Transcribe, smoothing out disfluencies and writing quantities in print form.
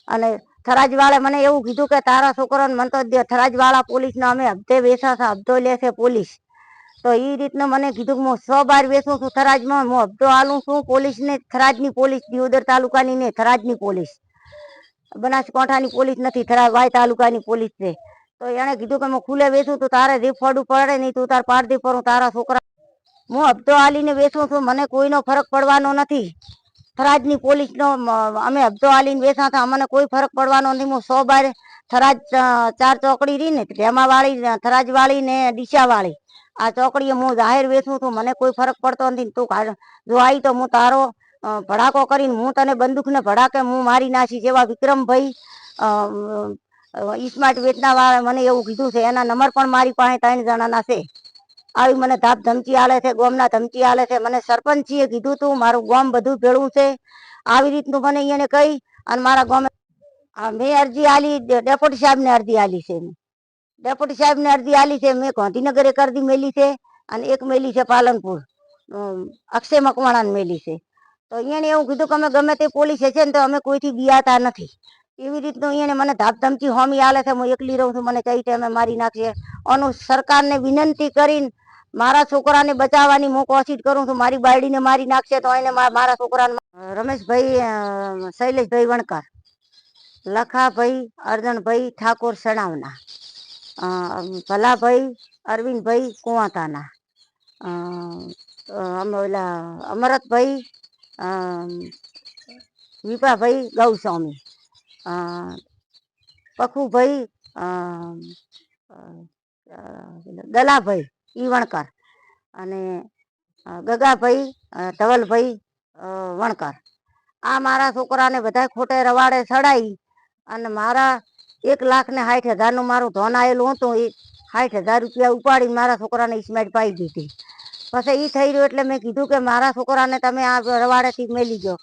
અને થરાજવાળે મને એવું કીધું કે તારા છોકરાને મને તો થરાજવાળા પોલીસને અમે હપ્તે વેચા છે, હપ્તો લેશે પોલીસ. તો એ રીતના મને કીધું કે હું 100 બાર વેચું છું થરાજમાં, હું હપ્તો આલું છું પોલીસને, થરાજની પોલીસ, દિયોદર તાલુકાની ને થરાજની પોલીસ, બનાસકાંઠાની પોલીસ નથી, વાય તાલુકાની પોલીસ છે. તો એને કીધું કે હું ખુલે વેચું તો તારે જે ફોડું પડે નહીં, તું તાર પાડતી પર તારા છોકરા હું હપ્તો આલીને વેચું છું, મને કોઈનો ફરક પડવાનો નથી. થરાજની પોલીસનો અમે હપ્તો આલીને વેચા હતા, અમને કોઈ ફરક પડવાનો નથી. હું 100 બાર થરાજ 4 ચોકડી રહી ને, ઢેમાવાળી, થરાજવાળી ને ડીસાવાળી, આ ચોકડીએ હું જાહેર વેચું છું, મને કોઈ ફરક પડતો નથી. તું જો આવી તો હું તારો ભડાકો કરીને હું તને બંદૂકને ભડાકે હું મારી નાખી. જેવા વિક્રમભાઈ સ્માર્ટ વેચના વાળા મને એવું કીધું છે, એના નંબર પણ મારી પાસે 3 જણાના છે. આવી મને ધાપ ધમકી આલે છે, ગોમના ધમકી આલે છે. મને સરપંચીએ કીધું તું મારું ગામ બધું ભેળું છે, આવી રીતનું મને એને કહી અને મારા ગામે મેં અરજી આલી, ડેપ્યુટી સાહેબને અરજી આલી છે. ડેપ્યુટી સાહેબને અરજી આલી છે, મેં ગાંધીનગર એક અરજી મેલી છે અને એક મેલી છે પાલનપુર, અક્ષય મકવાણાને મેલી છે. તો એને એવું કીધું કે અમે ગમે તે પોલીસ છે ને તો અમે કોઈથી બિયાતા નથી. એવી રીતનું એને મને ધાપ ધમકી હોમી આલે છે. હું એકલી રહું છું, મને કઈ ટાઈમે મારી નાખશે. આનું સરકારને વિનંતી કરીને મારા છોકરાને બચાવવાની હું કોશિશ કરું છું. મારી બાયડીને મારી નાખશે તો એને મારા છોકરાને રમેશભાઈ શૈલેષભાઈ વણકર, લખાભાઈ અર્જણભાઈ ઠાકોર સણાવના, ભલાભાઈ અરવિંદભાઈ કુવાતાના, ઓલા અમરતભાઈ વિપાભાઈ ગૌસ્વામી, પખુભાઈ દલાભાઈ ઈવણકર અને ગગાભાઈ ધવલભાઈ વણકર. આ મારા છોકરાને બધા ખોટે રવાડે ચડાઈ અને મારા 1,60,000 મારું ધોન આવેલું હતું. એ 60,000 રૂપિયા ઉપાડીને મારા છોકરાને સ્મેટ પાઈ દીધી. પછી એ થઈ રહ્યું એટલે મેં કીધું કે મારા છોકરાને તમે આ રવાડેથી મેલી ગયો.